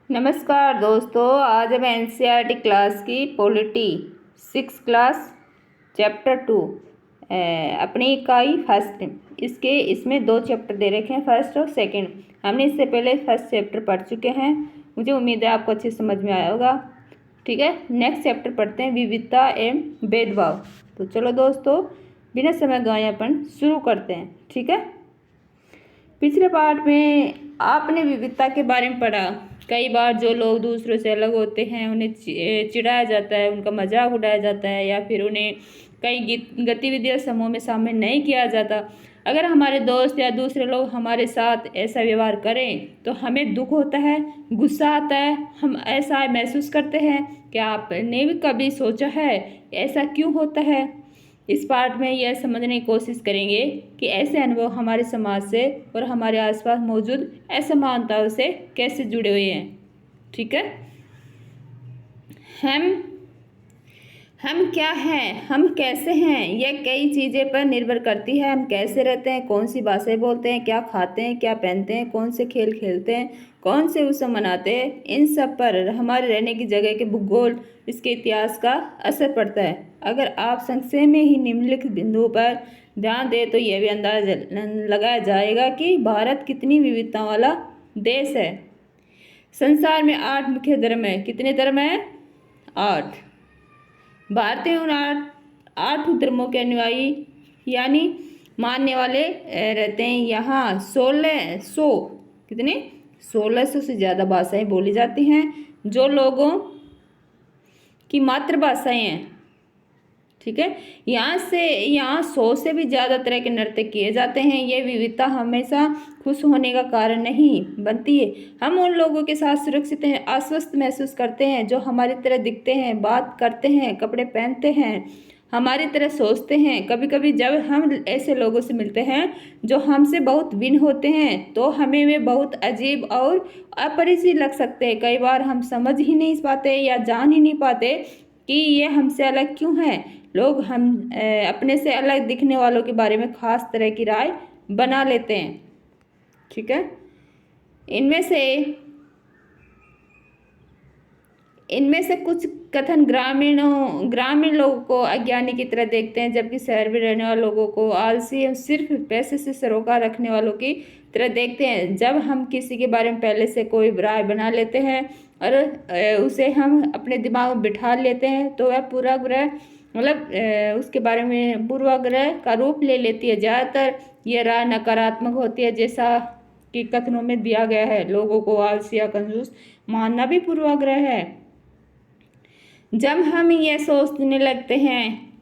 नमस्कार दोस्तों, आज हम एनसीईआरटी क्लास की पॉलिटी 6 क्लास चैप्टर 2 अपनी इकाई फर्स्ट इसमें 2 चैप्टर दे रखे हैं, फर्स्ट और सेकंड। हमने इससे पहले फर्स्ट चैप्टर पढ़ चुके हैं। मुझे उम्मीद है आपको अच्छे समझ में आया होगा। ठीक है, नेक्स्ट चैप्टर पढ़ते हैं, विविधता एवं भेदभाव। तो चलो दोस्तों, बिना समय गवाए अपन शुरू करते हैं। ठीक है, पिछले पार्ट में आपने विविधता के बारे में पढ़ा। कई बार जो लोग दूसरों से अलग होते हैं उन्हें चिढ़ाया जाता है, उनका मजाक उड़ाया जाता है, या फिर उन्हें कई गतिविधियां समूह में शामिल नहीं किया जाता। अगर हमारे दोस्त या दूसरे लोग हमारे साथ ऐसा व्यवहार करें तो हमें दुख होता है, गुस्सा आता है, हम ऐसा महसूस करते हैं। क्या आपने भी कभी सोचा है ऐसा क्यों होता है? इस पार्ट में यह समझने की कोशिश करेंगे कि ऐसे अनुभव हमारे समाज से और हमारे आसपास मौजूद असमानताओं से कैसे जुड़े हुए हैं। ठीक है, हम क्या हैं, हम कैसे हैं, यह कई चीज़ें पर निर्भर करती है। हम कैसे रहते हैं, कौन सी भाषाएं बोलते हैं, क्या खाते हैं, क्या पहनते हैं, कौन से खेल खेलते हैं, कौन से उत्सव मनाते हैं, इन सब पर हमारे रहने की जगह के भूगोल, इसके इतिहास का असर पड़ता है। अगर आप संक्षेप में ही निम्नलिखित बिंदुओं पर ध्यान दें तो यह भी अंदाजा लगाया जाएगा कि भारत कितनी विविधताओं वाला देश है। संसार में 8 मुख्य धर्म है। कितने धर्म है? 8। भारतीय उन 8 धर्मों के अनुयायी यानी मानने वाले रहते हैं। यहाँ 1600 से ज़्यादा भाषाएं बोली जाती हैं, जो लोगों की मातृभाषाएं हैं। ठीक है, यहाँ 100 से भी ज़्यादा तरह के नृत्य किए जाते हैं। ये विविधता हमेशा खुश होने का कारण नहीं बनती है। हम उन लोगों के साथ सुरक्षित हैं, आश्वस्त महसूस करते हैं जो हमारी तरह दिखते हैं, बात करते हैं, कपड़े पहनते हैं, हमारी तरह सोचते हैं। कभी कभी जब हम ऐसे लोगों से मिलते हैं जो हमसे बहुत भिन्न होते हैं तो हमें वे बहुत अजीब और अपरिचित लग सकते हैं। कई बार हम समझ ही नहीं पाते या जान ही नहीं पाते कि ये हमसे अलग क्यों हैं। लोग हम अपने से अलग दिखने वालों के बारे में खास तरह की राय बना लेते हैं। ठीक है, इनमें से कुछ कथन ग्रामीण लोगों को अज्ञानी की तरह देखते हैं, जबकि शहर में रहने वाले लोगों को आलसी, सिर्फ पैसे से सरोकार रखने वालों की तरह देखते हैं। जब हम किसी के बारे में पहले से कोई राय बना लेते हैं और उसे हम अपने दिमाग में बिठा लेते हैं तो वह पूर्वाग्रह उसके बारे में पूर्वाग्रह का रूप ले लेती है। ज़्यादातर यह राय नकारात्मक होती है, जैसा कि कथनों में दिया गया है। लोगों को आलसी या कंजूस मानना भी पूर्वाग्रह है। जब हम ये सोचने लगते हैं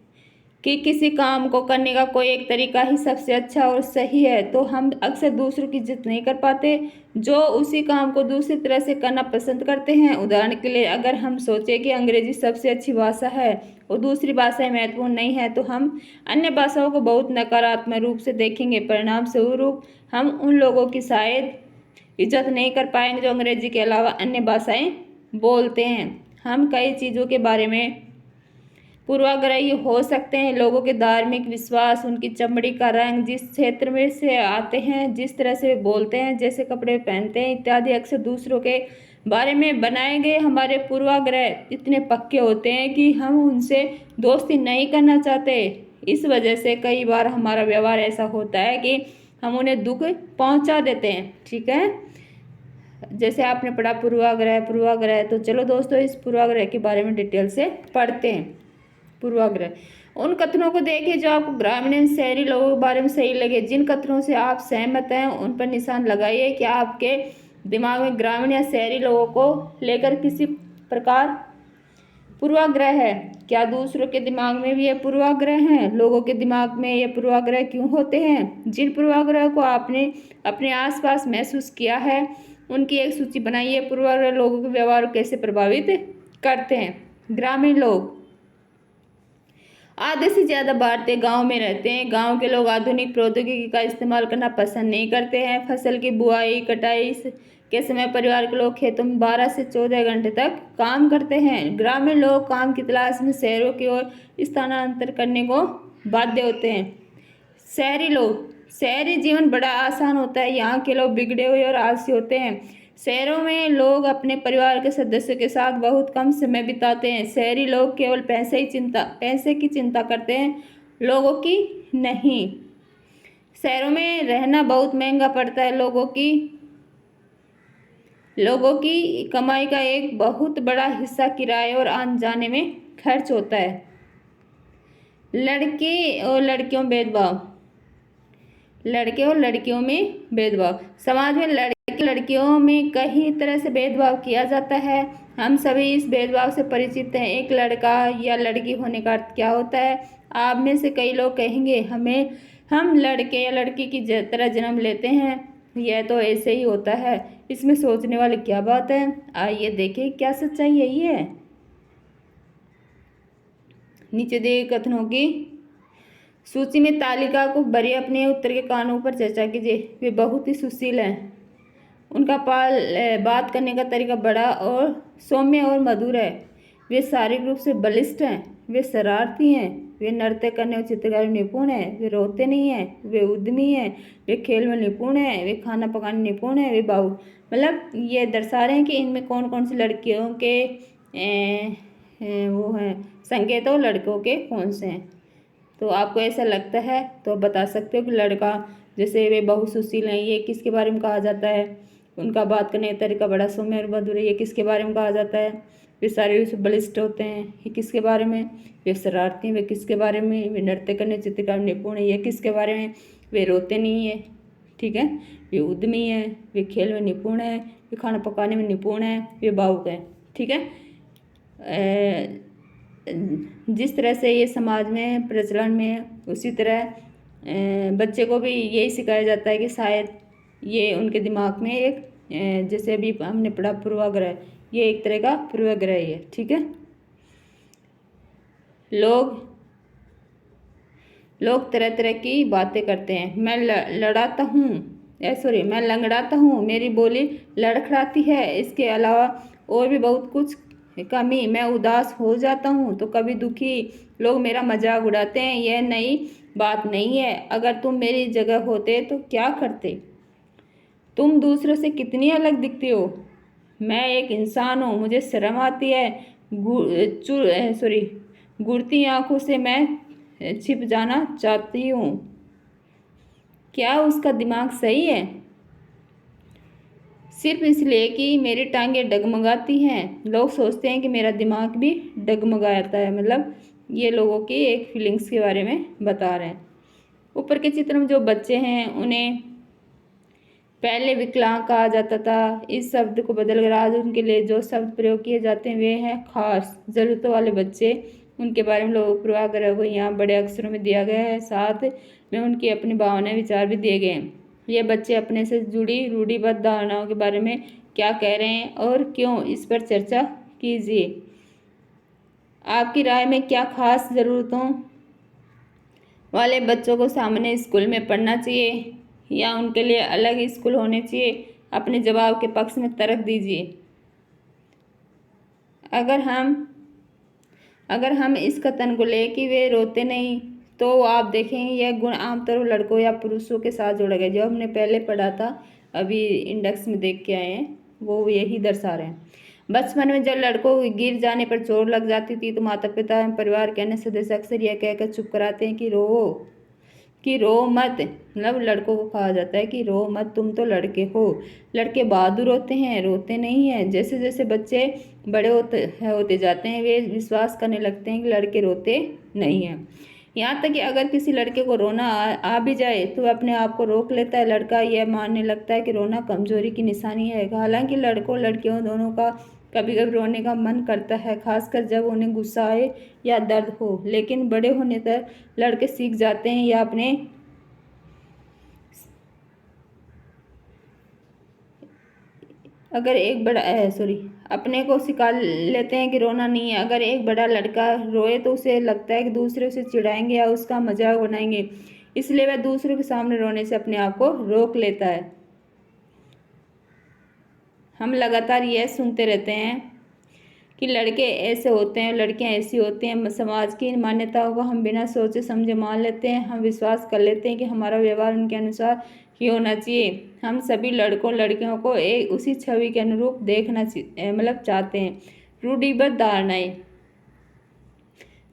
कि किसी काम को करने का कोई एक तरीका ही सबसे अच्छा और सही है तो हम अक्सर दूसरों की इज्जत नहीं कर पाते जो उसी काम को दूसरी तरह से करना पसंद करते हैं। उदाहरण के लिए, अगर हम सोचें कि अंग्रेजी सबसे अच्छी भाषा है और दूसरी भाषाएं महत्वपूर्ण नहीं है तो हम अन्य भाषाओं को बहुत नकारात्मक रूप से देखेंगे। परिणाम स्वरूप हम उन लोगों की शायद इज्जत नहीं कर पाएंगे जो अंग्रेजी के अलावा अन्य भाषाएं बोलते हैं। हम कई चीज़ों के बारे में पूर्वाग्रही हो सकते हैं। लोगों के धार्मिक विश्वास, उनकी चमड़ी का रंग, जिस क्षेत्र में से आते हैं, जिस तरह से बोलते हैं, जैसे कपड़े पहनते हैं इत्यादि, अक्सर दूसरों के बारे में बनाए गए हमारे पूर्वाग्रह इतने पक्के होते हैं कि हम उनसे दोस्ती नहीं करना चाहते। इस वजह से कई बार हमारा व्यवहार ऐसा होता है कि हम उन्हें दुख पहुंचा देते हैं। ठीक है, जैसे आपने पढ़ा पूर्वाग्रह, तो चलो दोस्तों इस पूर्वाग्रह के बारे में डिटेल से पढ़ते हैं। पूर्वाग्रह उन कथनों को देखिए जो आपको ग्रामीण एवं शहरी लोगों के बारे में सही लगे। जिन कथनों से आप सहमत हैं उन पर निशान लगाइए। क्या आपके दिमाग में ग्रामीण या शहरी लोगों को लेकर किसी प्रकार पूर्वाग्रह है? क्या दूसरों के दिमाग में भी ये पूर्वाग्रह हैं? लोगों के दिमाग में ये पूर्वाग्रह क्यों होते हैं? जिन पूर्वाग्रह को आपने अपने आसपास महसूस किया है उनकी एक सूची बनाइए। पूर्वाग्रह लोगों के व्यवहार को कैसे प्रभावित करते हैं? ग्रामीण लोग आधे से ज़्यादा भारतीय गांव में रहते हैं। गांव के लोग आधुनिक प्रौद्योगिकी का इस्तेमाल करना पसंद नहीं करते हैं। फसल की बुआई कटाई के समय परिवार के लोग खेतों में 12 से 14 घंटे तक काम करते हैं। ग्रामीण लोग काम की तलाश में शहरों की ओर स्थानांतर करने को बाध्य होते हैं। शहरी जीवन बड़ा आसान होता है। यहाँ के लोग बिगड़े हुए और आलसी होते हैं। शहरों में लोग अपने परिवार के सदस्यों के साथ बहुत कम समय बिताते हैं। शहरी लोग केवल पैसे की चिंता करते हैं, लोगों की नहीं। शहरों में रहना बहुत महंगा पड़ता है। लोगों की कमाई का एक बहुत बड़ा हिस्सा किराए और आने जाने में खर्च होता है। लड़के और लड़कियों भेदभाव। लड़के और लड़कियों में भेदभाव। समाज में लड़के लड़कियों में कई तरह से भेदभाव किया जाता है। हम सभी इस भेदभाव से परिचित हैं। एक लड़का या लड़की होने का अर्थ क्या होता है? आप में से कई लोग कहेंगे हम लड़के या लड़की की तरह जन्म लेते हैं, यह तो ऐसे ही होता है, इसमें सोचने वाली क्या बात है? आइए देखें क्या सच्चाई यही है। नीचे दिए कथनों की सूची में तालिका को भरिए। अपने उत्तर के कानों पर चर्चा कीजिए। वे बहुत ही सुशील हैं। उनका बात करने का तरीका बड़ा और सौम्य और मधुर है। वे शारीरिक रूप से बलिष्ठ हैं। वे शरारती हैं। वे नृत्य करने और चित्रकारी में निपुण हैं। वे रोते नहीं हैं। वे उद्यमी हैं। वे खेल में निपुण हैं। वे खाना पकाने में निपुण हैं। वे मतलब ये दर्शा रहे हैं कि इनमें कौन कौन सी लड़कियों के वो हैं संकेत और लड़कों के कौन से हैं। तो आपको ऐसा लगता है तो बता सकते हो कि लड़का जैसे वे बहुत सुशील हैं, ये किसके बारे में कहा जाता है? उनका बात करने का तरीका बड़ा सौम्य और मधुर है, ये किसके बारे में कहा जाता है? वे शारीरिक से बलिष्ठ होते हैं, ये किसके बारे में? वे शरारती हैं, वे किसके बारे में? वे नृत्य करने चित्रकार में निपुण है, ये किसके बारे में? वे रोते नहीं है, ठीक है। वे उद्यमी है, वे खेल में निपुण है, वे खाना पकाने में निपुण है, वे भावुक है, ठीक है। जिस तरह से ये समाज में प्रचलन में है, उसी तरह बच्चे को भी यही सिखाया जाता है कि शायद ये उनके दिमाग में एक जैसे अभी हमने पढ़ा पूर्वाग्रह, ये एक तरह का पूर्वाग्रह ही है, ठीक है। लोग तरह तरह की बातें करते हैं। मैं लड़ाता हूँ, मैं लंगड़ाता हूँ, मेरी बोली लड़खड़ाती है। इसके अलावा और भी बहुत कुछ कमी। मैं उदास हो जाता हूँ तो कभी दुखी। लोग मेरा मजाक उड़ाते हैं, यह नई बात नहीं है। अगर तुम मेरी जगह होते तो क्या करते? तुम दूसरों से कितनी अलग दिखती हो। मैं एक इंसान हूँ, मुझे शर्म आती है। गुड़ती आंखों से मैं छिप जाना चाहती हूँ। क्या उसका दिमाग सही है? सिर्फ इसलिए कि मेरी टांगें डगमगाती हैं। लोग सोचते हैं कि मेरा दिमाग भी डगमगाता है। मतलब ये लोगों की एक फीलिंग्स के बारे में बता रहे हैं। ऊपर के चित्र में जो बच्चे हैं उन्हें पहले विकलांग कहा जाता था। इस शब्द को बदलकर आज उनके लिए जो शब्द प्रयोग किए जाते हैं वे हैं खास ज़रूरतों वाले बच्चे। उनके बारे में लोग पूर्वाग्रह को यहाँ बड़े अक्षरों में दिया गया है, साथ में उनकी अपनी भावनाएं विचार भी दिए गए हैं। ये बच्चे अपने से जुड़ी रूढ़िबद्ध धारणाओं के बारे में क्या कह रहे हैं और क्यों, इस पर चर्चा कीजिए। आपकी राय में क्या खास ज़रूरतों वाले बच्चों को सामान्य स्कूल में पढ़ना चाहिए या उनके लिए अलग स्कूल होने चाहिए? अपने जवाब के पक्ष में तर्क दीजिए। अगर हम इस कथन को ले कि वे रोते नहीं, तो आप देखेंगे यह गुण आमतौर पर लड़कों या पुरुषों के साथ जोड़ा गया। जो हमने पहले पढ़ा था, अभी इंडेक्स में देख के आए हैं, वो यही दर्शा रहे हैं। बचपन में जब लड़कों को गिर जाने पर चोट लग जाती थी तो माता पिता एवं परिवार के अन्य सदस्य अक्सर यह कहकर चुप कराते हैं कि रो मत। मतलब लड़कों को कहा जाता है कि रो मत, तुम तो लड़के हो। लड़के बहादुर होते हैं, रोते नहीं हैं। जैसे जैसे बच्चे बड़े होते जाते हैं वे विश्वास करने लगते हैं कि लड़के रोते नहीं हैं। यहाँ तक कि अगर किसी लड़के को रोना आ भी जाए तो वह अपने आप को रोक लेता है। लड़का यह मानने लगता है कि रोना कमजोरी की निशानी है। हालांकि लड़कों लड़कियों दोनों का कभी कभी रोने का मन करता है, खासकर जब उन्हें गुस्सा आए या दर्द हो। लेकिन बड़े होने तक लड़के सीख जाते हैं या अपने को सिखा लेते हैं कि रोना नहीं है। अगर एक बड़ा लड़का रोए तो उसे लगता है कि दूसरे उसे चिढ़ाएंगे या उसका मजाक बनाएंगे, इसलिए वह दूसरों के सामने रोने से अपने आप को रोक लेता है। हम लगातार यह सुनते रहते हैं कि लड़के ऐसे होते हैं, लड़कियां ऐसी होती हैं। समाज की मान्यताओं को हम बिना सोचे समझे मान लेते हैं। हम विश्वास कर लेते हैं कि हमारा व्यवहार उनके अनुसार ही होना चाहिए। हम सभी लड़कों लड़कियों को एक उसी छवि के अनुरूप देखना चाहते हैं। रूढ़िबद्ध धारणाएं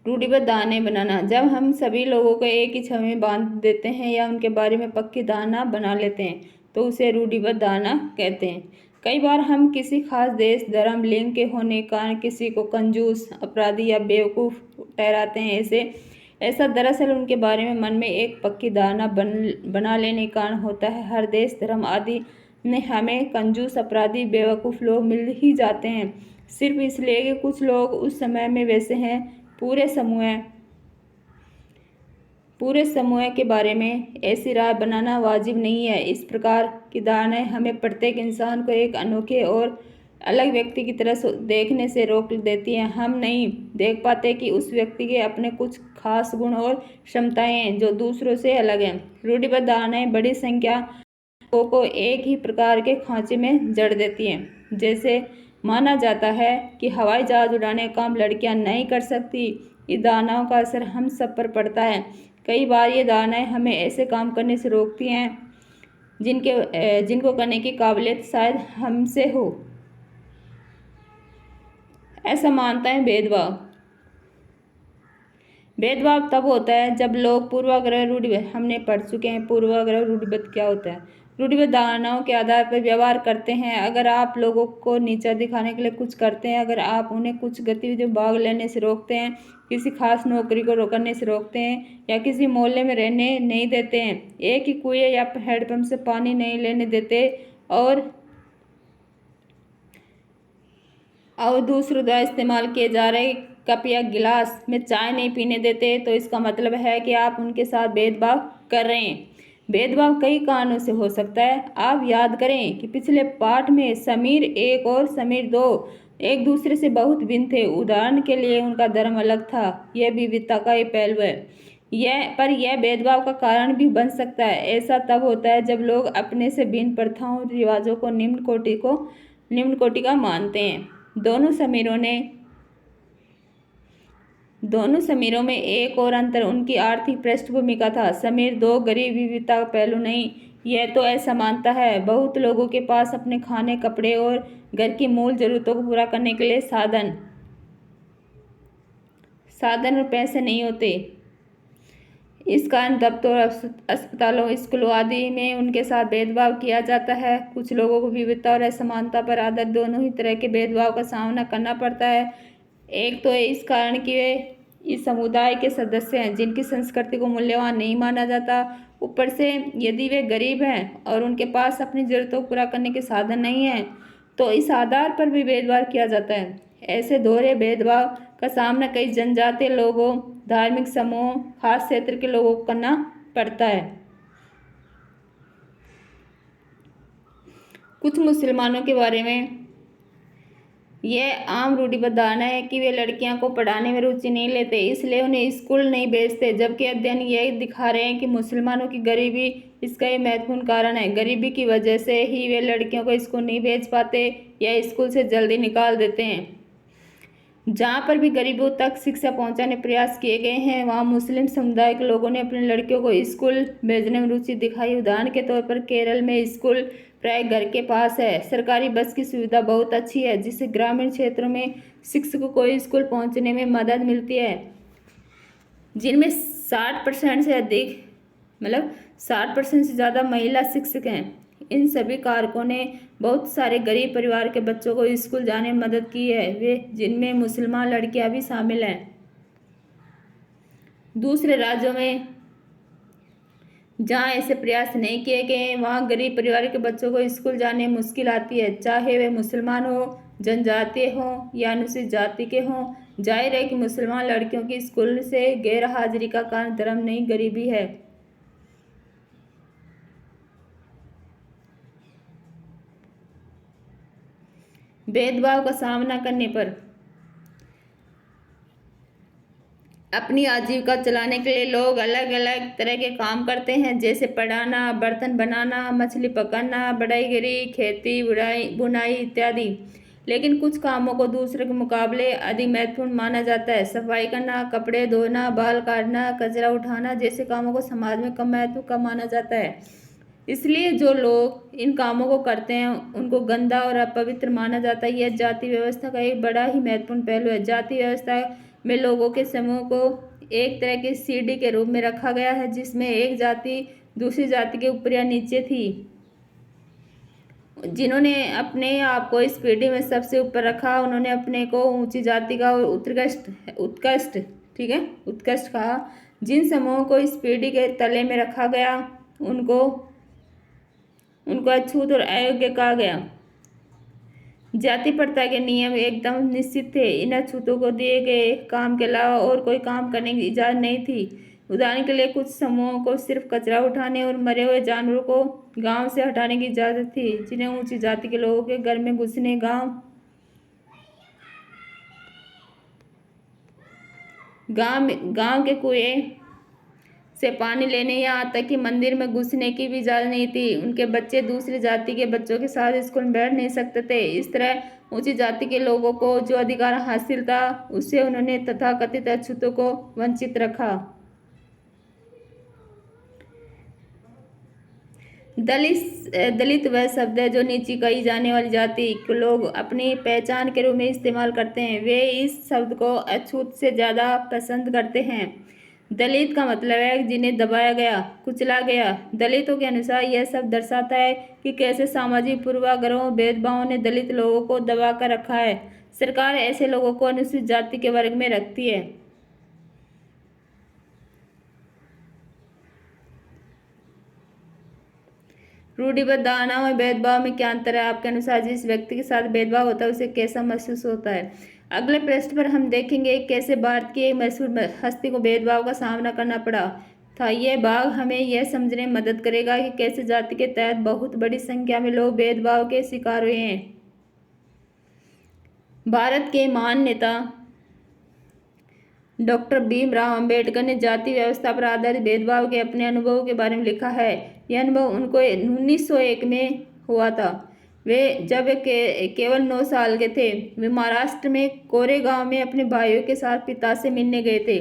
रूढ़िबद्ध धारणाएं बनाना। जब हम सभी लोगों को एक ही छवि में बांध देते हैं या उनके बारे में पक्की धारणा बना लेते हैं तो उसे रूढ़िबद्ध धारणा कहते हैं। कई बार हम किसी खास देश, धर्म, लिंग के होने के कारण किसी को कंजूस, अपराधी या बेवकूफ़ ठहराते हैं। ऐसा दरअसल उनके बारे में मन में एक पक्की धारणा बना लेने के कारण होता है। हर देश, धर्म आदि में हमें कंजूस, अपराधी, बेवकूफ़ लोग मिल ही जाते हैं, सिर्फ इसलिए कि कुछ लोग उस समय में वैसे हैं। पूरे समूह के बारे में ऐसी राय बनाना वाजिब नहीं है। इस प्रकार की धारणाएं हमें प्रत्येक इंसान को एक अनोखे और अलग व्यक्ति की तरह देखने से रोक देती हैं। हम नहीं देख पाते कि उस व्यक्ति के अपने कुछ खास गुण और क्षमताएं हैं जो दूसरों से अलग हैं। रूढ़िबद्ध धारणाएं बड़ी संख्या लोगों को एक ही प्रकार के खांचे में जड़ देती हैं। जैसे माना जाता है कि हवाई जहाज उड़ाने का काम लड़कियां नहीं कर सकती। इस धारणाओं का असर हम सब पर पड़ता है। कई बार ये धारणाएं हमें ऐसे काम करने से रोकती हैं जिनको करने की काबिलियत शायद हमसे हो। असमानताएं, भेदभाव तब होता है जब लोग पूर्वाग्रह रूढ़िबद्ध हमने पढ़ चुके हैं पूर्वाग्रह रूढ़िबद्ध क्या होता है। रूढ़िबद्ध धारणाओं के आधार पर व्यवहार करते हैं। अगर आप लोगों को नीचा दिखाने के लिए कुछ करते हैं, अगर आप उन्हें कुछ गतिविधियों में भाग लेने से रोकते हैं, किसी खास नौकरी को करने से रोकते हैं या किसी मोहल्ले में रहने नहीं देते हैं, एक ही कुएं या हैंडपंप से पानी नहीं लेने देते और दूसरों द्वारा इस्तेमाल किए जा रहे कप या गिलास में चाय नहीं पीने देते, तो इसका मतलब है कि आप उनके साथ भेदभाव कर रहे हैं। भेदभाव कई कारणों से हो सकता है। आप याद करें कि पिछले पाठ में समीर 1 और समीर 2 एक दूसरे से बहुत भिन्न थे। उदाहरण के लिए उनका धर्म अलग था। यह विविधता का एक पहलू है। यह भेदभाव का कारण भी बन सकता है। ऐसा तब होता है जब लोग अपने से भिन्न प्रथाओं और रिवाजों को निम्न कोटि का मानते हैं। दोनों समीरों में एक और अंतर उनकी आर्थिक पृष्ठभूमि का था। समीर 2 गरीब विविधता का पहलू नहीं, यह तो असमानता है। बहुत लोगों के पास अपने खाने, कपड़े और घर की मूल जरूरतों को पूरा करने के लिए साधन और पैसे नहीं होते। इस कारण दफ्तरों, अस्पतालों, स्कूलों आदि में उनके साथ भेदभाव किया जाता है। कुछ लोगों को विविधता और असमानता पर आधारित दोनों ही तरह के भेदभाव का सामना करना पड़ता है। एक तो इस कारण कि वे इस समुदाय के सदस्य हैं जिनकी संस्कृति को मूल्यवान नहीं माना जाता। ऊपर से यदि वे गरीब हैं और उनके पास अपनी जरूरतों को पूरा करने के साधन नहीं हैं तो इस आधार पर भी भेदभाव किया जाता है। ऐसे दोहरे भेदभाव का सामना कई जनजातीय लोगों, धार्मिक समूह, खास क्षेत्र के लोगों को करना पड़ता है। कुछ मुसलमानों के बारे में यह आम रूढ़िबद्ध धारणा है कि वे लड़कियों को पढ़ाने में रुचि नहीं लेते, इसलिए उन्हें स्कूल नहीं भेजते। जबकि अध्ययन यह दिखा रहे हैं कि मुसलमानों की गरीबी इसका एक महत्वपूर्ण कारण है। गरीबी की वजह से ही वे लड़कियों को स्कूल नहीं भेज पाते या स्कूल से जल्दी निकाल देते हैं। जहाँ पर भी गरीबों तक शिक्षा पहुँचाने प्रयास किए गए हैं वहाँ मुस्लिम समुदाय के लोगों ने अपनी लड़कियों को स्कूल भेजने में रुचि दिखाई। उदाहरण के तौर पर केरल में स्कूल प्राय घर के पास है। सरकारी बस की सुविधा बहुत अच्छी है जिससे ग्रामीण क्षेत्रों में शिक्षकों को स्कूल पहुँचने में मदद मिलती है। जिनमें 60% से अधिक 60% से ज़्यादा महिला शिक्षक हैं। इन सभी कारकों ने बहुत सारे गरीब परिवार के बच्चों को स्कूल जाने में मदद की है, वे जिनमें मुसलमान लड़कियां भी शामिल हैं। दूसरे राज्यों में जहां ऐसे प्रयास नहीं किए गए वहां गरीब परिवार के बच्चों को स्कूल जाने में मुश्किल आती है, चाहे वे मुसलमान हो, जनजातीय हों या अनुसूचित जाति के हों। जाहिर है कि मुसलमान लड़कियों की स्कूल से गैर हाजिरी का कारण धर्म नहीं, गरीबी है। भेदभाव का सामना करने पर अपनी आजीविका चलाने के लिए लोग अलग अलग तरह के काम करते हैं, जैसे पढ़ाना, बर्तन बनाना, मछली पकड़ना, बढ़ईगिरी, खेती, बुनाई इत्यादि। लेकिन कुछ कामों को दूसरे के मुकाबले अधिक महत्वपूर्ण माना जाता है। सफाई करना, कपड़े धोना, बाल काटना, कचरा उठाना जैसे कामों को समाज में कम महत्व का माना जाता है। इसलिए जो लोग इन कामों को करते हैं उनको गंदा और अपवित्र माना जाता है। यह जाति व्यवस्था का एक बड़ा ही महत्वपूर्ण पहलू है। जाति व्यवस्था में लोगों के समूह को एक तरह की सीढ़ी के रूप में रखा गया है, जिसमें एक जाति दूसरी जाति के ऊपर या नीचे थी। जिन्होंने अपने आप को इस पीढ़ी में सबसे ऊपर रखा, उन्होंने अपने को ऊंची जाति का और उत्कृष्ट ठीक है उत्कृष्ट कहा। जिन समूहों को इस पीढ़ी के तले में रखा गया उनको अछूत और अयोग्य कहा गया। जाति प्रथा के नियम एकदम निश्चित थे। इन अछूतों को दिए गए काम के अलावा और कोई काम करने की इजाज़त नहीं थी। उदाहरण के लिए कुछ समूहों को सिर्फ कचरा उठाने और मरे हुए जानवरों को गांव से हटाने की इजाज़त थी। जिन्हें ऊंची जाति के लोगों के घर में घुसने, गांव के कुएं से पानी लेने, यहाँ तक कि मंदिर में घुसने की भी इजाज़त नहीं थी। उनके बच्चे दूसरी जाति के बच्चों के साथ स्कूल में बैठ नहीं सकते थे। इस तरह ऊंची जाति के लोगों को जो अधिकार हासिल था उससे उन्होंने तथाकथित अछूतों को वंचित रखा। दलित वह शब्द है जो नीची कही जाने वाली जाति के लोग अपनी पहचान के रूप में इस्तेमाल करते हैं। वे इस शब्द को अछूत से ज़्यादा पसंद करते हैं। दलित का मतलब है जिन्हें दबाया गया, कुचला गया। दलितों के अनुसार यह शब्द दर्शाता है कि कैसे सामाजिक पूर्वाग्रहों, भेदभावों ने दलित लोगों को दबा कर रखा है। सरकार ऐसे लोगों को अनुसूचित जाति के वर्ग में रखती है। रूढ़िबद्ध धारणाओं में भेदभाव में क्या अंतर है? आपके अनुसार जिस व्यक्ति के साथ भेदभाव होता है उसे कैसा महसूस होता है? अगले पृष्ठ पर हम देखेंगे कैसे भारत की एक मशहूर हस्ती को भेदभाव का सामना करना पड़ा था। यह भाग हमें यह समझने में मदद करेगा कि कैसे जाति के तहत बहुत बड़ी संख्या में लोग भेदभाव के शिकार हुए हैं। भारत के महान नेता डॉक्टर भीमराव अंबेडकर ने जाति व्यवस्था पर आधारित भेदभाव के अपने अनुभवों के बारे में लिखा है। यह अनुभव उनको 1901 में हुआ था। वे जब केवल 9 साल के थे। वे महाराष्ट्र में कोरेगांव में अपने भाइयों के साथ पिता से मिलने गए थे।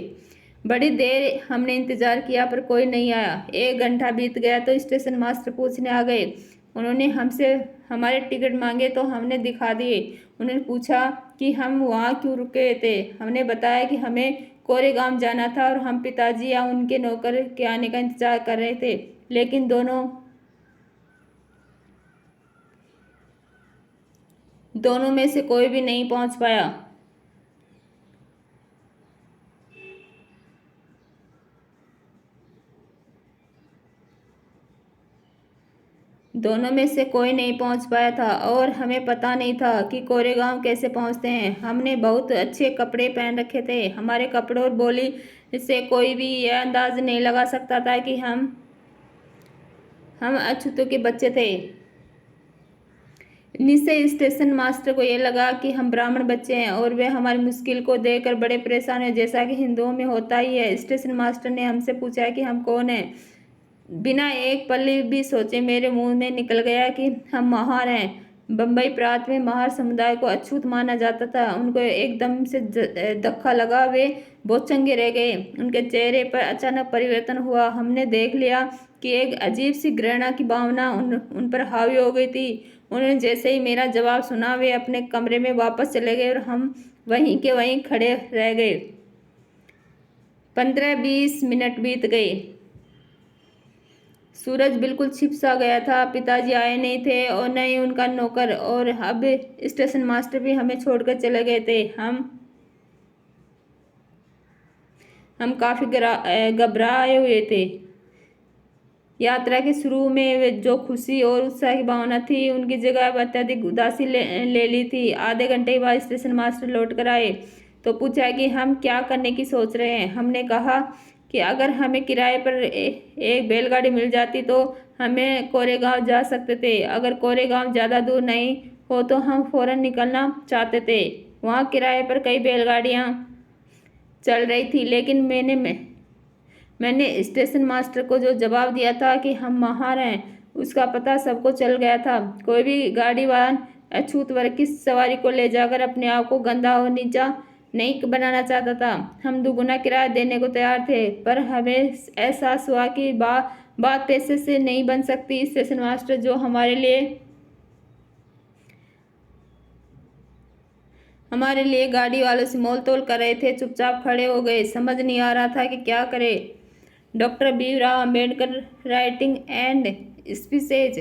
बड़ी देर हमने इंतजार किया पर कोई नहीं आया। 1 घंटा बीत गया तो स्टेशन मास्टर पूछने आ गए। उन्होंने हमसे हमारे टिकट मांगे तो हमने दिखा दिए। उन्होंने पूछा कि हम वहाँ क्यों रुके थे। हमने बताया कि हमें कोरेगांव जाना था और हम पिताजी या उनके नौकर के आने का इंतजार कर रहे थे, लेकिन दोनों में से कोई भी नहीं पहुंच पाया। दोनों में से कोई नहीं पहुंच पाया था और हमें पता नहीं था कि कोरेगांव कैसे पहुंचते हैं। हमने बहुत अच्छे कपड़े पहन रखे थे। हमारे कपड़ों और बोली से कोई भी यह अंदाज नहीं लगा सकता था कि हम अछूतों के बच्चे थे। निश्चय स्टेशन मास्टर को यह लगा कि हम ब्राह्मण बच्चे हैं और वे हमारी मुश्किल को देखकर बड़े परेशान हुए, जैसा कि हिंदुओं में होता ही है। स्टेशन मास्टर ने हमसे पूछा कि हम कौन हैं। बिना एक पल भी सोचे मेरे मुंह में निकल गया कि हम महार हैं। बम्बई प्रांत में महार समुदाय को अछूत माना जाता था। उनको एकदम से धक्का लगा। वे बहुत चंगे रह गए। उनके चेहरे पर अचानक परिवर्तन हुआ। हमने देख लिया कि एक अजीब सी घृणा की भावना उन पर हावी हो गई थी। उन्होंने जैसे ही मेरा जवाब सुना वे अपने कमरे में वापस चले गए और हम वहीं के वहीं खड़े रह गए। 15-20 मिनट बीत गए। सूरज बिल्कुल छिप सा गया था। पिताजी आए नहीं थे और न ही उनका नौकर, और अब स्टेशन मास्टर भी हमें छोड़कर चले गए थे। हम काफ़ी घबराए हुए थे। यात्रा के शुरू में जो खुशी और उत्साह की भावना थी उनकी जगह अब अत्यधिक उदासी ले ली थी। आधे घंटे के बाद स्टेशन मास्टर लौट कर आए तो पूछा कि हम क्या करने की सोच रहे हैं। हमने कहा कि अगर हमें किराए पर एक बैलगाड़ी मिल जाती तो हमें कोरेगांव जा सकते थे। अगर कोरेगांव ज़्यादा दूर नहीं हो तो हम फ़ौरन निकलना चाहते थे। वहाँ किराए पर कई बैलगाड़ियाँ चल रही थी, लेकिन मैंने स्टेशन मास्टर को जो जवाब दिया था कि हम महार हैं उसका पता सबको चल गया था। कोई भी गाड़ी वाहन अछूत वर्ग की सवारी को ले जाकर अपने आप को गंदा और नीचा नहीं बनाना चाहता था। हम दुगुना किराया देने को तैयार थे, पर हमें एहसास हुआ कि बात पैसे से नहीं बन सकती। स्टेशन मास्टर जो हमारे लिए गाड़ी वालों से मोल तोल कर रहे थे चुपचाप खड़े हो गए। समझ नहीं आ रहा था कि क्या करे। Doctor Bhimrao Ambedkar writing and speeches,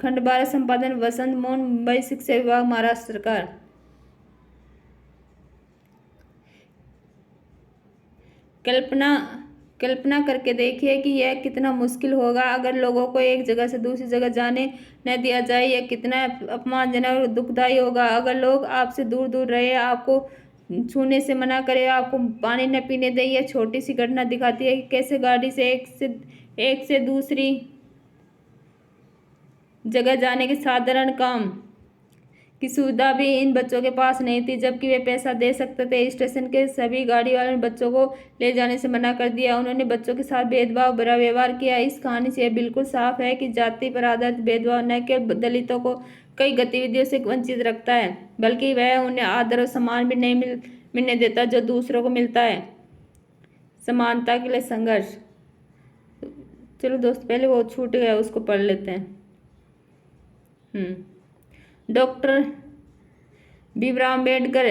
खंड 12, संपादन वसंत मोहन, मुंबई, शिक्षा विभाग, महाराष्ट्र सरकार। कल्पना करके देखिए कि यह कितना मुश्किल होगा अगर लोगों को एक जगह से दूसरी जगह जाने न दिया जाए। यह कितना अपमानजनक और दुखदाई होगा अगर लोग आपसे दूर दूर रहे, आपको छूने से मना करे, आपको पानी न पीने दे। यह छोटी सी घटना दिखाती है कि कैसे गाड़ी से एक से दूसरी जगह जाने के साधारण काम की सुविधा भी इन बच्चों के पास नहीं थी, जबकि वे पैसा दे सकते थे। स्टेशन के सभी गाड़ी वालों ने बच्चों को ले जाने से मना कर दिया। उन्होंने बच्चों के साथ भेदभाव भरा व्यवहार किया। इस कहानी से यह बिल्कुल साफ है कि जाति पर आधारित भेदभाव न केवल दलितों को कई गतिविधियों से वंचित रखता है, बल्कि वह उन्हें आदर और सम्मान भी नहीं मिलने देता जो दूसरों को मिलता है। समानता के लिए संघर्ष। चलो दोस्त, पहले वो छूट गया उसको पढ़ लेते हैं। डॉक्टर भीमराव अम्बेडकर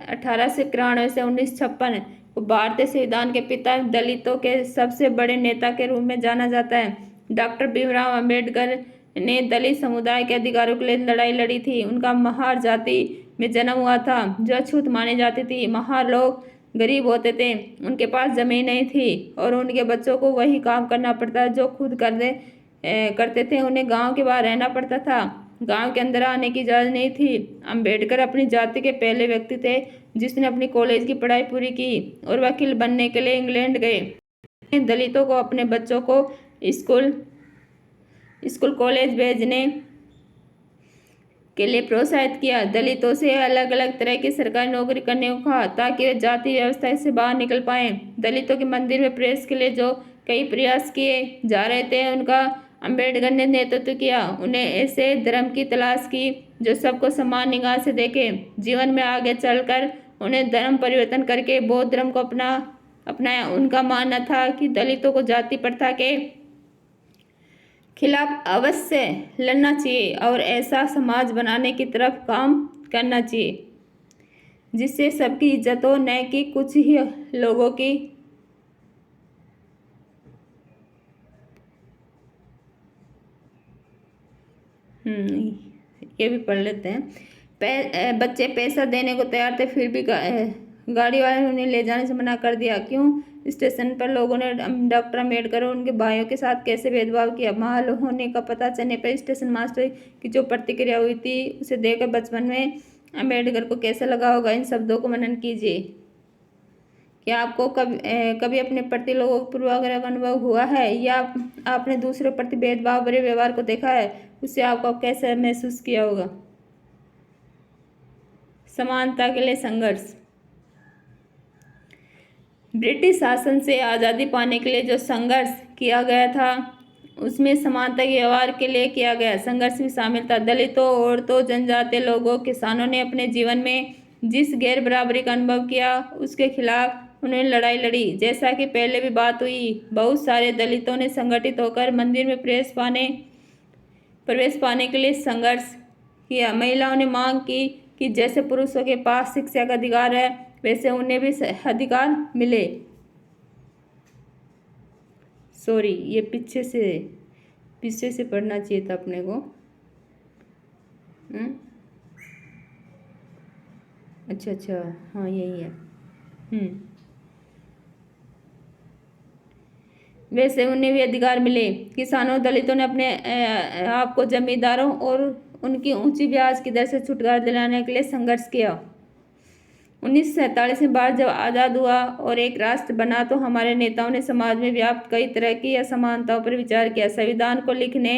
1891 से 1956 को भारतीय संविधान के पिता, दलितों के सबसे बड़े नेता के रूप में जाना जाता है। डॉक्टर भीमराव अम्बेडकर ने दलित समुदाय के अधिकारों के लिए लड़ाई लड़ी थी। उनका महार जाति में जन्म हुआ था जो अछूत मानी जाती थी। महार लोग गरीब होते थे, उनके पास जमीन नहीं थी और उनके बच्चों को वही काम करना पड़ता जो खुद करते थे। उन्हें गांव के बाहर रहना पड़ता था, गांव के अंदर आने की इजाज़त नहीं थी। अंबेडकर अपनी जाति के पहले व्यक्ति थे जिसने अपनी कॉलेज की पढ़ाई पूरी की और वकील बनने के लिए इंग्लैंड गए। दलितों को अपने बच्चों को स्कूल कॉलेज भेजने के लिए प्रोत्साहित किया। दलितों से अलग अलग तरह की सरकारी नौकरी करने को कहा ताकि वे जाति व्यवस्था से बाहर निकल पाएं। दलितों के मंदिर में प्रवेश के लिए जो कई प्रयास किए जा रहे थे उनका अंबेडकर ने नेतृत्व किया। उन्हें ऐसे धर्म की तलाश की जो सबको समान निगाह से देखे। जीवन में आगे चलकर उन्हें धर्म परिवर्तन करके बौद्ध धर्म को अपनाया। उनका मानना था कि दलितों को जाति प्रथा के खिलाफ अवश्य लड़ना चाहिए और ऐसा समाज बनाने की तरफ काम करना चाहिए जिससे सबकी इज्जत हो, न कि कुछ ही लोगों की। ये भी पढ़ लेते हैं। बच्चे पैसा देने को तैयार थे, फिर भी गाड़ी वाले ने उन्हें ले जाने से मना कर दिया। क्यों? स्टेशन पर लोगों ने डॉक्टर अम्बेडकर और उनके भाइयों के साथ कैसे भेदभाव किया। महाल होने का पता चलने पर स्टेशन मास्टर की जो प्रतिक्रिया हुई थी उसे देखकर बचपन में अम्बेडकर को कैसा लगा होगा। इन शब्दों को मनन कीजिए। क्या आपको कभी अपने प्रति लोगों को पूर्वाग्रह का अनुभव हुआ है या आपने दूसरों प्रति भेदभाव भरे व्यवहार को देखा है? उससे आपको कैसे महसूस किया होगा? समानता के लिए संघर्ष। ब्रिटिश शासन से आज़ादी पाने के लिए जो संघर्ष किया गया था उसमें समानता के व्यवहार के लिए किया गया संघर्ष भी शामिल था। दलितों, औरतों, जनजातीय लोगों, किसानों ने अपने जीवन में जिस गैर बराबरी का अनुभव किया उसके खिलाफ उन्होंने लड़ाई लड़ी। जैसा कि पहले भी बात हुई, बहुत सारे दलितों ने संगठित होकर मंदिर में प्रवेश पाने के लिए संघर्ष किया। महिलाओं ने मांग की कि जैसे पुरुषों के पास शिक्षा का अधिकार है वैसे उन्हें भी अधिकार मिले। सॉरी, ये पीछे से पढ़ना चाहिए था अपने को। अच्छा, हाँ यही है। वैसे उन्हें भी अधिकार मिले। किसानों, दलितों ने अपने आप को जमींदारों और उनकी ऊंची ब्याज की दर से छुटकारा दिलाने के लिए संघर्ष किया। 1947 में भारत जब आज़ाद हुआ और एक राष्ट्र बना तो हमारे नेताओं ने समाज में व्याप्त कई तरह की असमानताओं पर विचार किया। संविधान को लिखने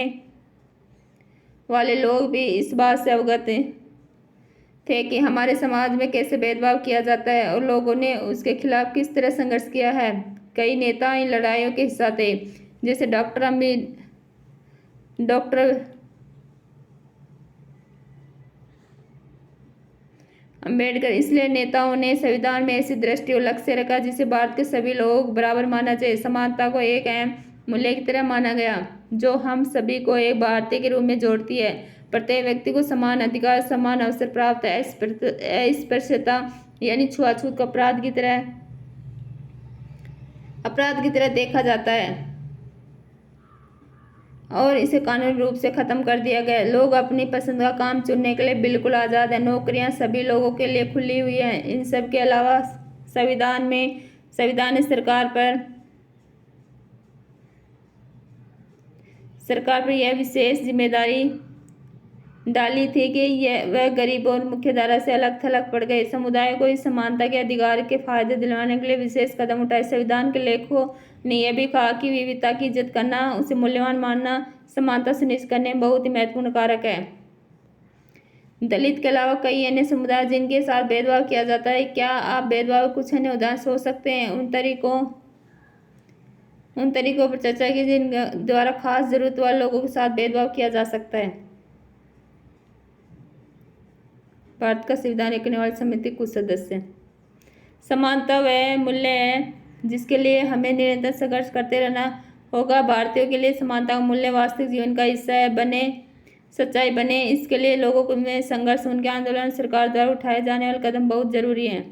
वाले लोग भी इस बात से अवगत थे कि हमारे समाज में कैसे भेदभाव किया जाता है और लोगों ने उसके खिलाफ किस तरह संघर्ष किया है। कई नेता इन लड़ाइयों के हिस्सा थे, जैसे डॉक्टर अम्बेडकर। इसलिए नेताओं ने संविधान में ऐसी दृष्टि और लक्ष्य रखा जिसे भारत के सभी लोग बराबर माना चाहिए। समानता को एक अहम मूल्य की तरह माना गया, जो हम सभी को एक भारतीय के रूप में जोड़ती है। प्रत्येक व्यक्ति को समान अधिकार, समान अवसर प्राप्त है। अस्पृश्यता यानी छुआछूत को अपराध की तरह देखा जाता है और इसे कानूनी रूप से खत्म कर दिया गया है। लोग अपनी पसंद का काम चुनने के लिए बिल्कुल आज़ाद हैं। नौकरियां सभी लोगों के लिए खुली हुई हैं। इन सब के अलावा संविधान ने सरकार पर यह विशेष जिम्मेदारी डाली थी कि वह गरीबों और मुख्यधारा से अलग थलग पड़ गए समुदाय को इस समानता के अधिकार के फायदे दिलवाने के लिए विशेष कदम उठाए। संविधान के लेखकों ने यह भी कहा कि विविधता की इज्जत करना, उसे मूल्यवान मानना समानता सुनिश्चित करने में बहुत ही महत्वपूर्ण कारक है। दलित के अलावा कई अन्य समुदाय जिनके साथ भेदभाव किया जाता है। क्या आप भेदभाव कुछ अन्य उदाहरण सोच सकते हैं? उन तरीकों पर चर्चा की जिन द्वारा खास जरूरत वाले लोगों के साथ भेदभाव किया जा सकता है। भारत का संविधान लिखने वाली समिति कुछ सदस्य। समानता वह मूल्य है जिसके लिए हमें निरंतर संघर्ष करते रहना होगा। भारतीयों के लिए समानता का मूल्य वास्तविक जीवन का हिस्सा है, सच्चाई बने। इसके लिए लोगों में संघर्ष, उनके आंदोलन, सरकार द्वारा उठाए जाने वाले कदम बहुत जरूरी हैं।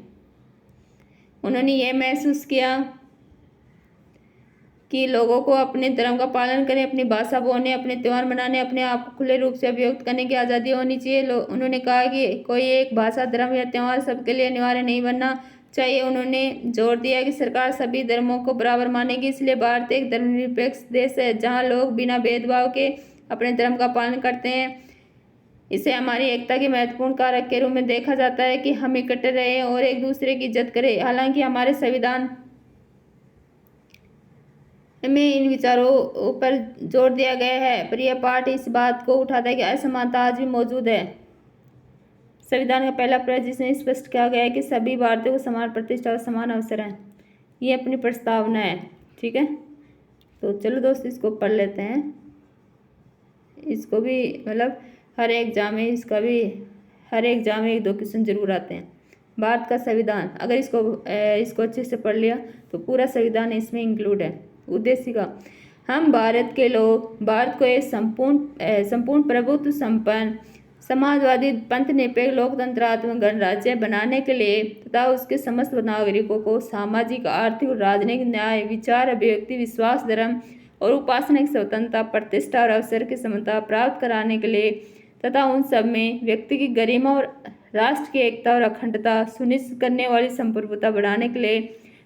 उन्होंने ये महसूस किया कि लोगों को अपने धर्म का पालन करने, अपनी भाषा बोलने, अपने त्यौहार मनाने, अपने आप को खुले रूप से अभिव्यक्त करने की आज़ादी होनी चाहिए। उन्होंने कहा कि कोई एक भाषा, धर्म या त्यौहार सबके लिए अनिवार्य नहीं बनना चाहिए। उन्होंने जोर दिया कि सरकार सभी धर्मों को बराबर मानेगी। इसलिए भारत एक धर्मनिरपेक्ष देश है जहाँ लोग बिना भेदभाव के अपने धर्म का पालन करते हैं। इसे हमारी एकता के महत्वपूर्ण कारक के रूप में देखा जाता है कि हम इकट्ठे रहें और एक दूसरे की इज्जत करें। हालांकि हमारे संविधान में इन विचारों पर जोर दिया गया है, पर यह पाठ इस बात को उठाता है कि असमानता आज भी मौजूद है। संविधान का पहला प्रयोग जिसमें स्पष्ट किया गया है कि सभी भारतीयों को समान प्रतिष्ठा और समान अवसर हैं। ये अपनी प्रस्तावना है, ठीक है। तो चलो दोस्त, इसको पढ़ लेते हैं। इसको भी मतलब हर एग्जाम में एक दो क्वेश्चन जरूर आते हैं। भारत का संविधान, अगर इसको अच्छे से पढ़ लिया तो पूरा संविधान इसमें इंक्लूड है। उद्देश्य का, हम भारत के लोग भारत को एक संपूर्ण प्रभुत्व संपन्न समाजवादी पंथ निरपेक्ष लोकतंत्रात्मक गणराज्य बनाने के लिए तथा उसके समस्त नागरिकों को सामाजिक, आर्थिक और राजनीतिक न्याय, विचार, अभिव्यक्ति, विश्वास, धर्म और उपासना की स्वतंत्रता, प्रतिष्ठा और अवसर की समानता प्राप्त कराने के लिए तथा उन सब में व्यक्ति की गरिमा और राष्ट्र की एकता और अखंडता सुनिश्चित करने वाली संप्रभुता बढ़ाने के लिए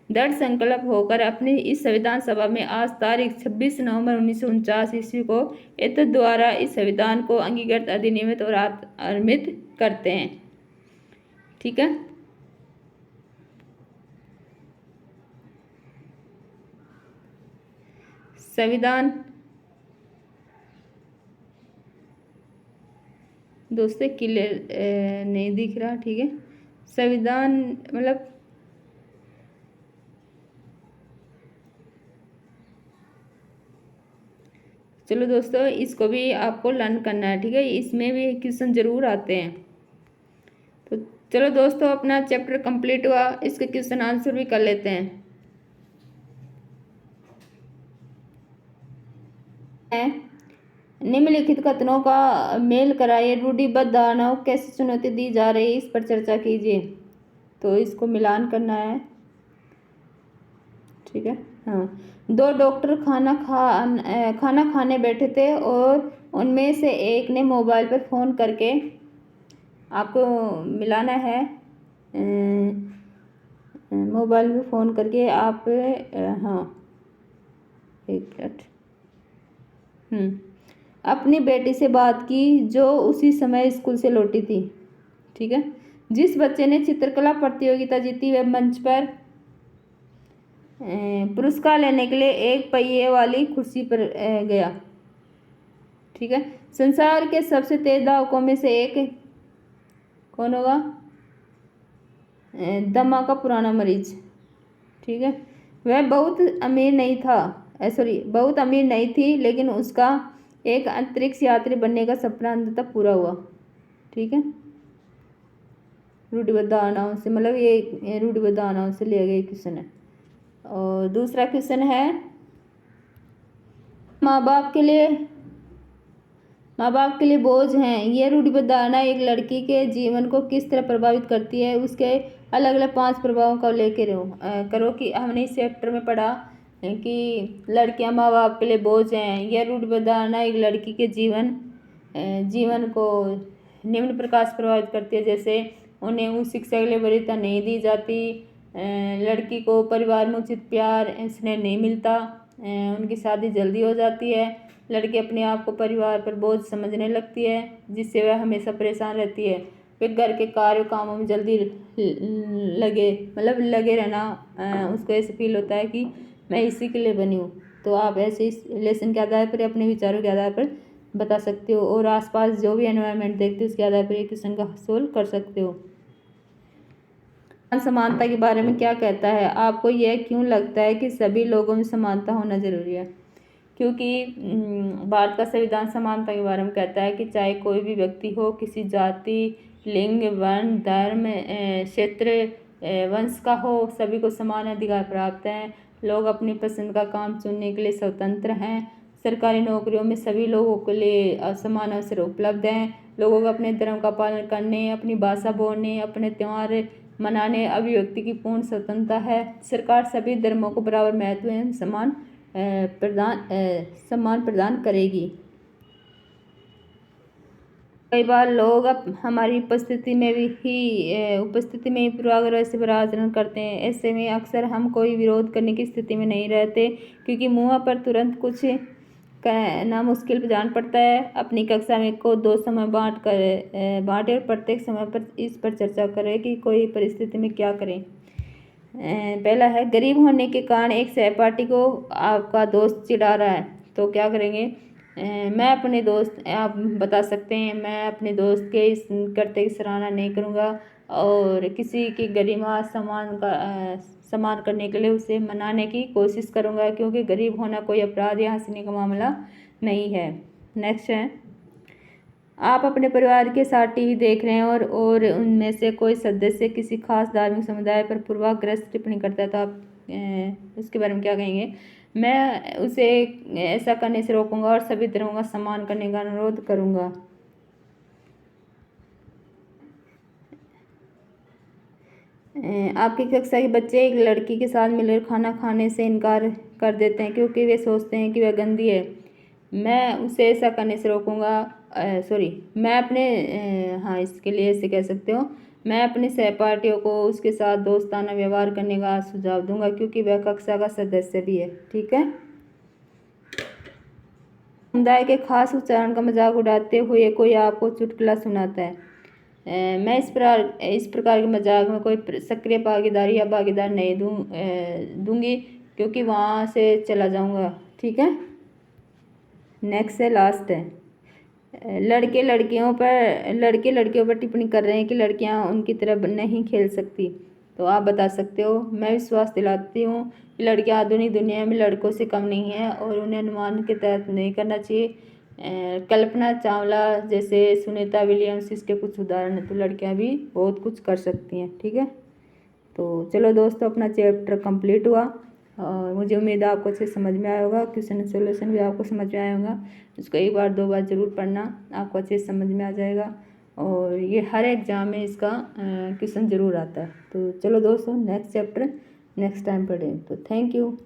दृढ़ संकल्प होकर अपनी इस संविधान सभा में आज तारीख 26 नवंबर 1949 ईस्वी को एतद द्वारा इस संविधान को अंगीकृत, अधिनियमित और आत्मित करते हैं। ठीक है। संविधान दोस्तों क्लियर नहीं दिख रहा, ठीक है। संविधान मतलब चलो दोस्तों, इसको भी आपको लर्न करना है, ठीक है। इसमें भी क्वेश्चन जरूर आते हैं। तो चलो दोस्तों, अपना चैप्टर कंप्लीट हुआ, इसके क्वेश्चन आंसर भी कर लेते हैं। निम्नलिखित कथनों का मेल कराइए। रूढ़िबद्ध धारणाओं को कैसे चुनौती दी जा रही है, इस पर चर्चा कीजिए। तो इसको मिलान करना है, ठीक है। हाँ, दो डॉक्टर खाना खाने बैठे थे और उनमें से एक ने मोबाइल पर फ़ोन करके, आपको मिलाना है, मोबाइल पे फ़ोन करके आप हाँ एक मिनट अपनी बेटी से बात की जो उसी समय स्कूल से लौटी थी, ठीक है। जिस बच्चे ने चित्रकला प्रतियोगिता जीती वह मंच पर पुरस्कार लेने के लिए एक पहिए वाली कुर्सी पर गया, ठीक है। संसार के सबसे तेज धावकों में से एक कौन होगा? दमा का पुराना मरीज, ठीक है। वह बहुत अमीर नहीं थी, लेकिन उसका एक अंतरिक्ष यात्री बनने का सपना अंततः पूरा हुआ, ठीक है। रूढ़िबद्ध धारणाओं से, मतलब ये रूढ़िबद्ध धारणाओं से लिया गया क्वेश्चन है। और दूसरा क्वेश्चन है, माँ बाप के लिए माँ बाप के लिए बोझ हैं। ये रूढ़िबद्ध धारणा एक लड़की के जीवन को किस तरह प्रभावित करती है, उसके अलग अलग 5 प्रभावों का लेके करो कि हमने इस चैप्टर में पढ़ा कि लड़कियां माँ बाप के लिए बोझ हैं। यह रूढ़िबद्ध धारणा एक लड़की के जीवन को निम्न प्रकार से प्रभावित करती है, जैसे उन्हें उच्च शिक्षा के लिए वरीयता नहीं दी जाती, लड़की को परिवार में उचित प्यार स्नेह नहीं मिलता, उनकी शादी जल्दी हो जाती है, लड़की अपने आप को परिवार पर बोझ समझने लगती है, जिससे वह हमेशा परेशान रहती है। वे घर के कार्य कामों में जल्दी लगे रहना, उसको ऐसे फील होता है कि मैं इसी के लिए बनी हूँ। तो आप ऐसे इस लेसन के आधार पर अपने विचारों के आधार पर बता सकते हो, और आसपास जो भी एनवायरनमेंट देखते हो उसके आधार पर एक क्वेश्चन का सोल्व कर सकते हो। समानता के बारे में क्या कहता है? आपको यह क्यों लगता है कि सभी लोगों में समानता होना जरूरी है? क्योंकि भारत का संविधान समानता के बारे में कहता है कि चाहे कोई भी व्यक्ति हो, किसी जाति, लिंग, वर्ण, धर्म, क्षेत्र, वंश का हो, सभी को समान अधिकार प्राप्त हैं। लोग अपनी पसंद का काम चुनने के लिए स्वतंत्र हैं। सरकारी नौकरियों में सभी लोगों के लिए समान अवसर उपलब्ध हैं। लोगों को अपने धर्म का पालन करने, अपनी भाषा बोलने, अपने त्यौहार मनाने, अभिव्यक्ति की पूर्ण स्वतंत्रता है। सरकार सभी धर्मों को बराबर महत्व एवं सम्मान प्रदान करेगी। कई बार लोग हमारी उपस्थिति में ही पूर्वाग्रह से बुरा आचरण करते हैं। ऐसे में अक्सर हम कोई विरोध करने की स्थिति में नहीं रहते, क्योंकि मुँह पर तुरंत कुछ कहना मुश्किल जान पड़ता है। अपनी कक्षा में को 2 समय बांटे और प्रत्येक समय पर इस पर चर्चा करें कि कोई परिस्थिति में क्या करें। पहला है, गरीब होने के कारण एक सहपाठी को आपका दोस्त चिढ़ा रहा है, तो क्या करेंगे? मैं अपने दोस्त आप बता सकते हैं, मैं अपने दोस्त के इस करते की सराहना नहीं करूँगा और किसी की गरिमा सम्मान करने के लिए उसे मनाने की कोशिश करूँगा, क्योंकि गरीब होना कोई अपराध या हंसने का मामला नहीं है। नेक्स्ट है, आप अपने परिवार के साथ टीवी देख रहे हैं और उनमें से कोई सदस्य किसी खास धार्मिक समुदाय पर पूर्वाग्रस्त टिप्पणी करता है, तो आप उसके बारे में क्या कहेंगे? मैं उसे ऐसा करने से रोकूंगा और सभी धर्मों का सम्मान करने का अनुरोध करूंगा। आपकी कक्षा के बच्चे एक लड़की के साथ मिलकर खाना खाने से इनकार कर देते हैं, क्योंकि वे सोचते हैं कि वह गंदी है। मैं उसे ऐसा करने से रोकूंगा। मैं अपने हाँ, इसके लिए ऐसे कह सकते हो, मैं अपने सहपाठियों को उसके साथ दोस्ताना व्यवहार करने का सुझाव दूंगा, क्योंकि वह कक्षा का सदस्य भी है। ठीक है। समुदाय के खास उच्चारण का मजाक उड़ाते हुए कोई आपको चुटकुला सुनाता है। मैं इस प्रकार के मजाक में कोई सक्रिय भागीदारी या भागीदार नहीं दूंगी, क्योंकि वहाँ से चला जाऊँगा। ठीक है। नेक्स्ट है, लास्ट है, लड़के लड़कियों पर टिप्पणी कर रहे हैं कि लड़कियां उनकी तरह नहीं खेल सकती, तो आप बता सकते हो। मैं विश्वास दिलाती हूँ कि लड़कियां आधुनिक दुनिया में लड़कों से कम नहीं हैं और उन्हें अनुमान के तहत नहीं करना चाहिए। कल्पना चावला जैसे, सुनीता विलियम्स इसके कुछ उदाहरण हैं। तो लड़कियां भी बहुत कुछ कर सकती हैं। ठीक है। तो चलो दोस्तों, अपना चैप्टर कंप्लीट हुआ और मुझे उम्मीद है आपको अच्छे समझ में आया होगा। क्वेश्चन सोल्यूशन भी आपको समझ में आया होगा। इसको 1 बार 2 बार ज़रूर पढ़ना, आपको अच्छे से समझ में आ जाएगा और ये हर एग्ज़ाम में इसका क्वेश्चन ज़रूर आता है। तो चलो दोस्तों, नेक्स्ट चैप्टर नेक्स्ट टाइम पढ़ें। तो थैंक यू।